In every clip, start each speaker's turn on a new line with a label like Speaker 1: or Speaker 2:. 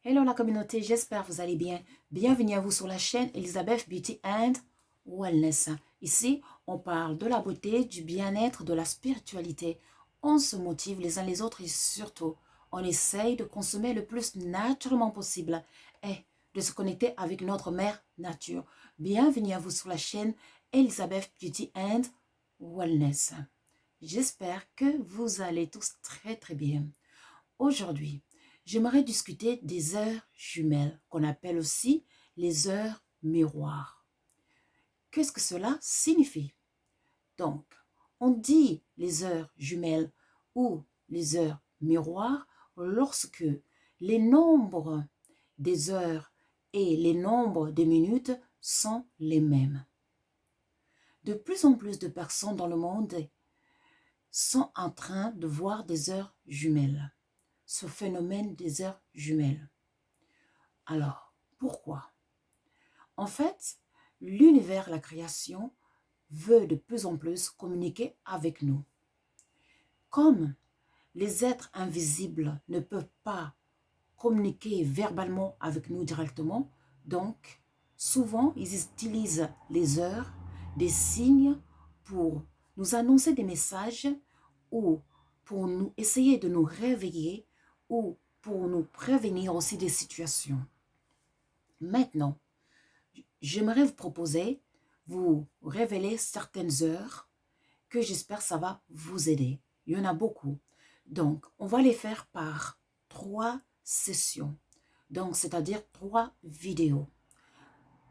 Speaker 1: Hello la communauté, j'espère que vous allez bien. Bienvenue à vous sur la chaîne Elizabeth Beauty and Wellness. Ici, on parle de la beauté, du bien-être, de la spiritualité. On se motive les uns les autres et surtout, on essaye de consommer le plus naturellement possible et de se connecter avec notre mère nature. Bienvenue à vous sur la chaîne Elizabeth Beauty and Wellness. J'espère que vous allez tous très bien. Aujourd'hui, j'aimerais discuter des heures jumelles, qu'on appelle aussi les heures miroirs. Qu'est-ce que cela signifie? Donc, on dit les heures jumelles ou les heures miroirs lorsque les nombres des heures et les nombres des minutes sont les mêmes. De plus en plus de personnes dans le monde sont en train de voir des heures jumelles. Ce phénomène des heures jumelles. Alors, pourquoi? En fait, l'univers, la création, veut de plus en plus communiquer avec nous. Comme les êtres invisibles ne peuvent pas communiquer verbalement avec nous directement, donc souvent ils utilisent les heures, des signes pour nous annoncer des messages ou pour nous essayer de nous réveiller ou pour nous prévenir aussi des situations. Maintenant, j'aimerais vous proposer, vous révéler certaines heures que j'espère ça va vous aider. Il y en a beaucoup. Donc, on va les faire par 3 sessions. Donc, c'est-à-dire 3 vidéos.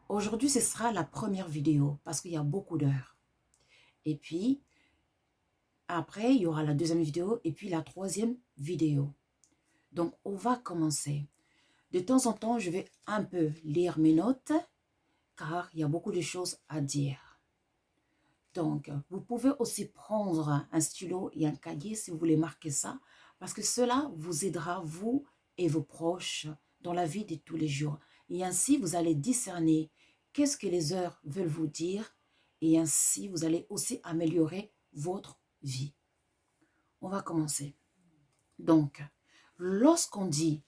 Speaker 1: Aujourd'hui, ce sera la première vidéo parce qu'il y a beaucoup d'heures. Et puis, après, il y aura la deuxième vidéo et puis la troisième vidéo. Donc, on va commencer. De temps en temps, je vais un peu lire mes notes car il y a beaucoup de choses à dire. Donc, vous pouvez aussi prendre un stylo et un cahier si vous voulez marquer ça parce que cela vous aidera, vous et vos proches, dans la vie de tous les jours. Et ainsi, vous allez discerner qu'est-ce que les heures veulent vous dire et ainsi, vous allez aussi améliorer votre vie. On va commencer. Donc, lorsqu'on dit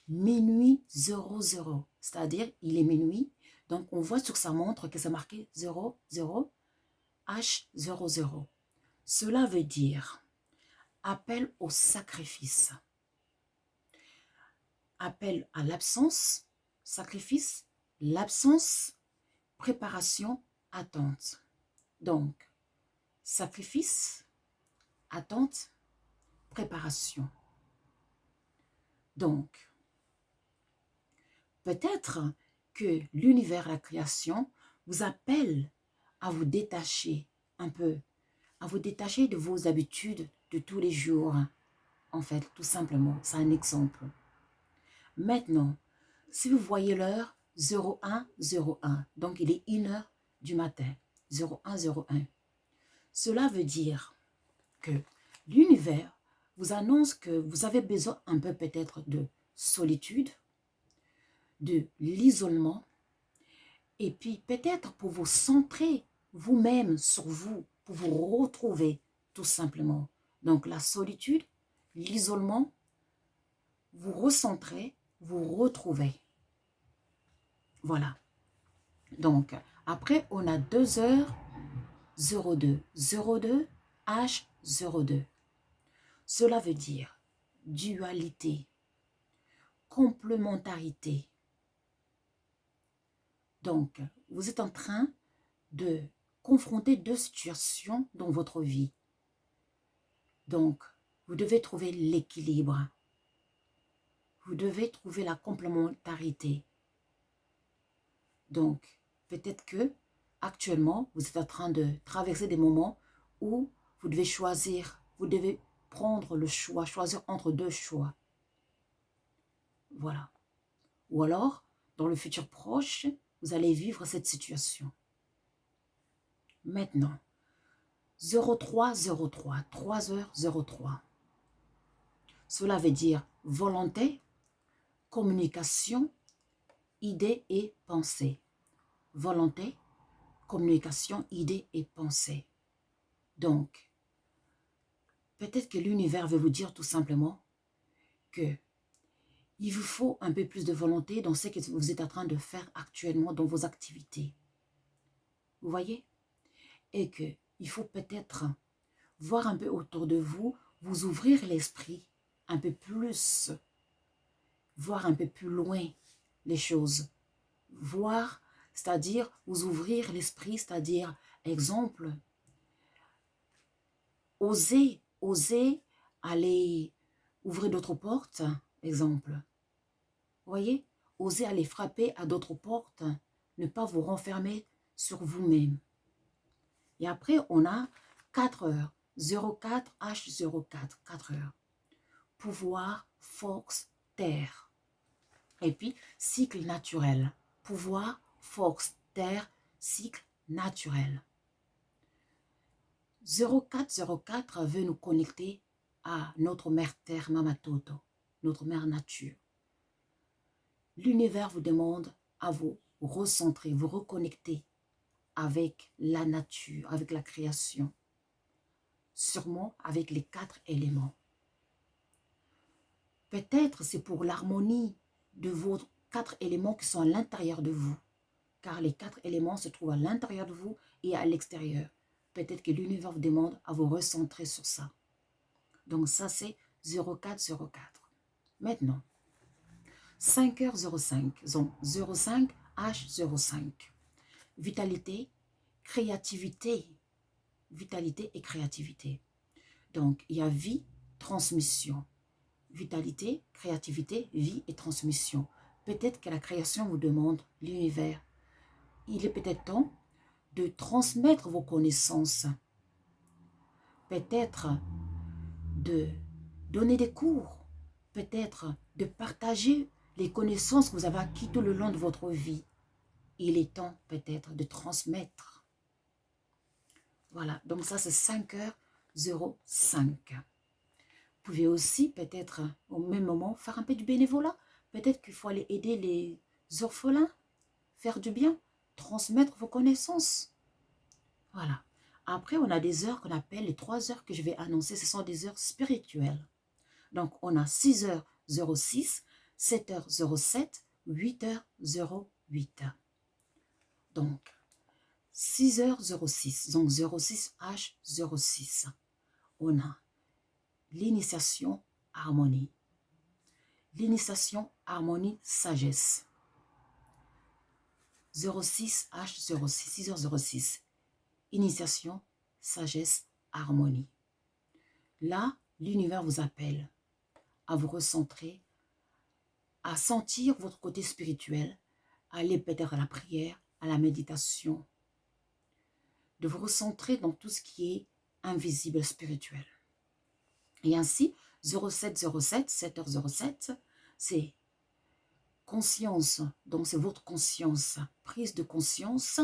Speaker 1: minuit 00, c'est-à-dire il est minuit, donc on voit sur sa montre que c'est marqué 00, H00. Cela veut dire appel au sacrifice, appel à l'absence, sacrifice, l'absence, préparation, attente. Donc, sacrifice, attente, préparation. Donc, peut-être que l'univers, la création, vous appelle à vous détacher un peu, à vous détacher de vos habitudes de tous les jours. En fait, tout simplement, c'est un exemple. Maintenant, si vous voyez l'heure 0101, donc il est 1h du matin, 0101. Cela veut dire que l'univers vous annonce que vous avez besoin un peu peut-être de solitude, de l'isolement, et puis peut-être pour vous centrer vous-même sur vous, pour vous retrouver tout simplement. Donc la solitude, l'isolement, vous recentrez, vous retrouvez. Voilà. Donc après, on a 2h02. 02, H02. Cela veut dire dualité, complémentarité. Donc, vous êtes en train de confronter 2 situations dans votre vie. Donc, vous devez trouver l'équilibre. Vous devez trouver la complémentarité. Donc, peut-être que actuellement, vous êtes en train de traverser des moments où vous devez choisir, vous devez prendre le choix, choisir entre 2 choix. Voilà. Ou alors, dans le futur proche, vous allez vivre cette situation. Maintenant, 0303, 3h03. Cela veut dire volonté, communication, idée et pensée. Volonté, communication, idée et pensée. Donc, peut-être que l'univers veut vous dire tout simplement que il vous faut un peu plus de volonté dans ce que vous êtes en train de faire actuellement dans vos activités. Vous voyez? Et qu'il faut peut-être voir un peu autour de vous, vous ouvrir l'esprit un peu plus, voir un peu plus loin les choses. Voir, c'est-à-dire vous ouvrir l'esprit, c'est-à-dire, exemple, oser aller ouvrir d'autres portes, exemple. Vous voyez? Oser aller frapper à d'autres portes, ne pas vous renfermer sur vous-même. Et après, on a 4 heures. 04 H04, 4 heures. Pouvoir, force, terre. Et puis, cycle naturel. Pouvoir, force, terre, cycle naturel. 0404 veut nous connecter à notre mère terre, Mama Toto, notre mère nature. L'univers vous demande à vous recentrer, vous reconnecter avec la nature, avec la création. Sûrement avec les 4 éléments. Peut-être c'est pour l'harmonie de vos 4 éléments qui sont à l'intérieur de vous. Car les 4 éléments se trouvent à l'intérieur de vous et à l'extérieur. Peut-être que l'univers vous demande à vous recentrer sur ça. Donc ça c'est 0404. Maintenant, 5h05, donc 05 H05. Vitalité, créativité. Vitalité et créativité. Donc il y a vie, transmission. Vitalité, créativité, vie et transmission. Peut-être que la création vous demande, l'univers, il est peut-être temps de transmettre vos connaissances. Peut-être de donner des cours. Peut-être de partager les connaissances que vous avez acquises tout le long de votre vie. Il est temps peut-être de transmettre. Voilà, donc ça c'est 5h05. Vous pouvez aussi peut-être au même moment faire un peu du bénévolat. Peut-être qu'il faut aller aider les orphelins, faire du bien, transmettre vos connaissances. Voilà. Après, on a des heures qu'on appelle les 3 heures que je vais annoncer. Ce sont des heures spirituelles. Donc, on a 6h06, 7h07, 8h08. Donc, 6h06, donc 06H06. On a l'initiation harmonie. L'initiation harmonie sagesse. 06H06, 6h06. Initiation sagesse harmonie. Là, l'univers vous appelle à vous recentrer, à sentir votre côté spirituel, à aller peut-être à la prière, à la méditation, de vous recentrer dans tout ce qui est invisible spirituel. Et ainsi, 0707, 7h07, c'est conscience, donc c'est votre conscience, prise de conscience,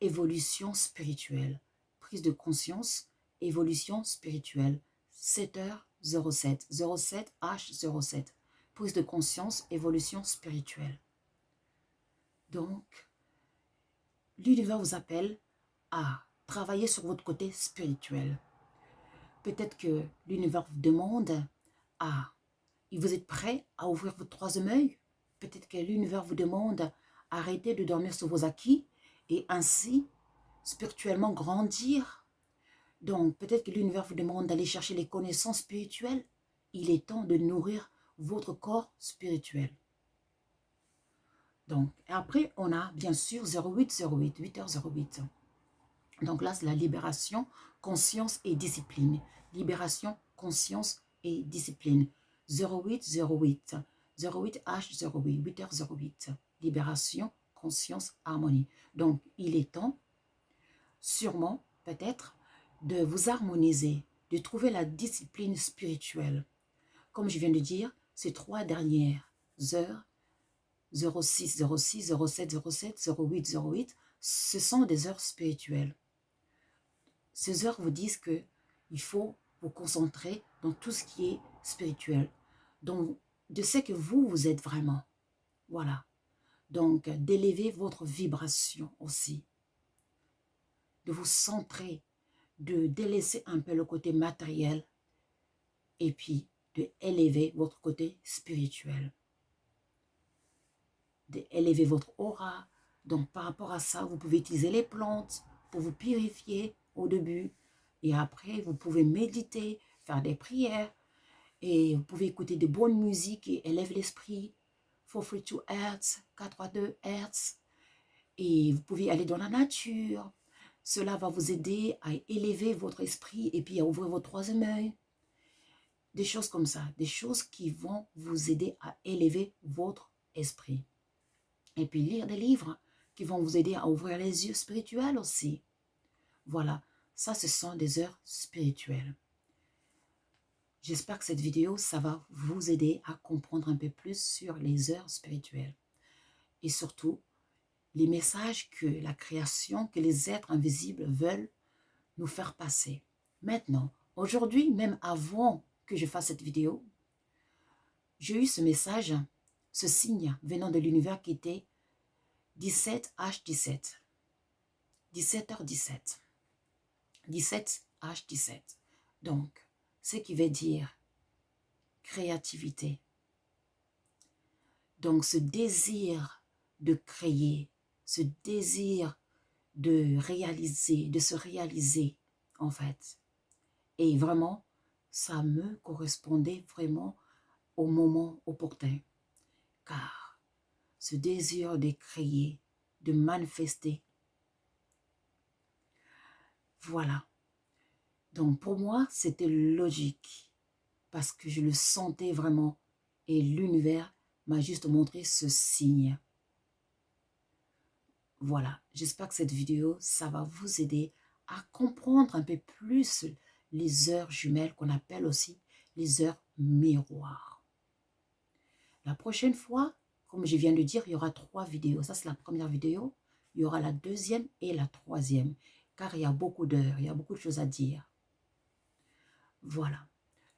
Speaker 1: évolution spirituelle. Prise de conscience, évolution spirituelle. 7h07, 07H07, prise de conscience, évolution spirituelle. Donc, l'univers vous appelle à travailler sur votre côté spirituel. Peut-être que l'univers vous demande à... Vous êtes prêt à ouvrir votre 3e œil? Peut-être que l'univers vous demande arrêter de dormir sur vos acquis et ainsi spirituellement grandir. Donc peut-être que l'univers vous demande d'aller chercher les connaissances spirituelles. Il est temps de nourrir votre corps spirituel. Donc après on a bien sûr 0808, 8h08. Donc là c'est la libération, conscience et discipline. Libération, conscience et discipline. 0808. 08H08, 8h08, libération, conscience, harmonie. Donc, il est temps, sûrement, peut-être, de vous harmoniser, de trouver la discipline spirituelle. Comme je viens de dire, ces 3 dernières heures, 06, 06, 07, 07, 08, 08, ce sont des heures spirituelles. Ces heures vous disent qu'il faut vous concentrer dans tout ce qui est spirituel. Donc, de ce que vous êtes vraiment. Voilà. Donc, d'élever votre vibration aussi. De vous centrer, de délaisser un peu le côté matériel et puis de élever votre côté spirituel. d'élever votre aura. Donc, par rapport à ça, vous pouvez utiliser les plantes pour vous purifier au début. Et après, vous pouvez méditer, faire des prières. Et vous pouvez écouter de bonnes musiques qui élèvent l'esprit. 432 Hz, 432 Hz. Et vous pouvez aller dans la nature. Cela va vous aider à élever votre esprit et puis à ouvrir votre troisième œil. Des choses comme ça, des choses qui vont vous aider à élever votre esprit. Et puis lire des livres qui vont vous aider à ouvrir les yeux spirituels aussi. Voilà, ça ce sont des heures spirituelles. J'espère que cette vidéo, ça va vous aider à comprendre un peu plus sur les heures spirituelles. Et surtout, les messages que la création, que les êtres invisibles veulent nous faire passer. Maintenant, aujourd'hui, même avant que je fasse cette vidéo, j'ai eu ce message, ce signe venant de l'univers qui était 17H17. 17h17. 17H17. Donc, ce qui veut dire créativité. Donc, ce désir de créer, ce désir de réaliser, de se réaliser, en fait. Et vraiment, ça me correspondait vraiment au moment opportun. Car ce désir de créer, de manifester, voilà. Donc pour moi, c'était logique parce que je le sentais vraiment et l'univers m'a juste montré ce signe. Voilà, j'espère que cette vidéo, ça va vous aider à comprendre un peu plus les heures jumelles qu'on appelle aussi les heures miroirs. La prochaine fois, comme je viens de dire, il y aura 3 vidéos. Ça, c'est la première vidéo. Il y aura la deuxième et la troisième. Car il y a beaucoup d'heures, il y a beaucoup de choses à dire. Voilà.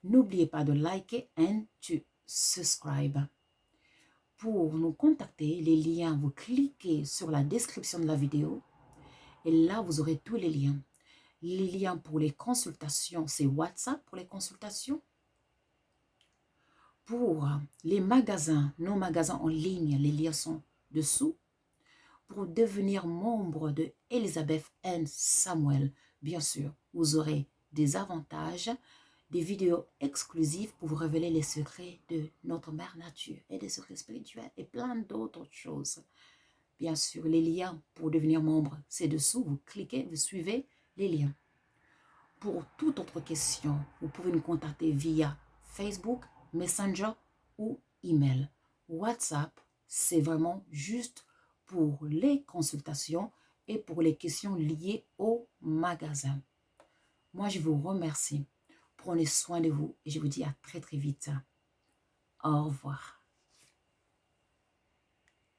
Speaker 1: N'oubliez pas de liker and to subscribe. Pour nous contacter, les liens, vous cliquez sur la description de la vidéo. Et là, vous aurez tous les liens. Les liens pour les consultations, c'est WhatsApp pour les consultations. Pour les magasins, nos magasins en ligne, les liens sont dessous. Pour devenir membre de Elizabeth and Samuel, bien sûr, vous aurez des avantages, des vidéos exclusives pour vous révéler les secrets de notre mère nature et des secrets spirituels et plein d'autres choses. Bien sûr, les liens pour devenir membre, c'est dessous. Vous cliquez, vous suivez les liens. Pour toute autre question, vous pouvez nous contacter via Facebook, Messenger ou email. WhatsApp, c'est vraiment juste pour les consultations et pour les questions liées au magasin. Moi, je vous remercie. Prenez soin de vous et je vous dis à très très vite. Au revoir.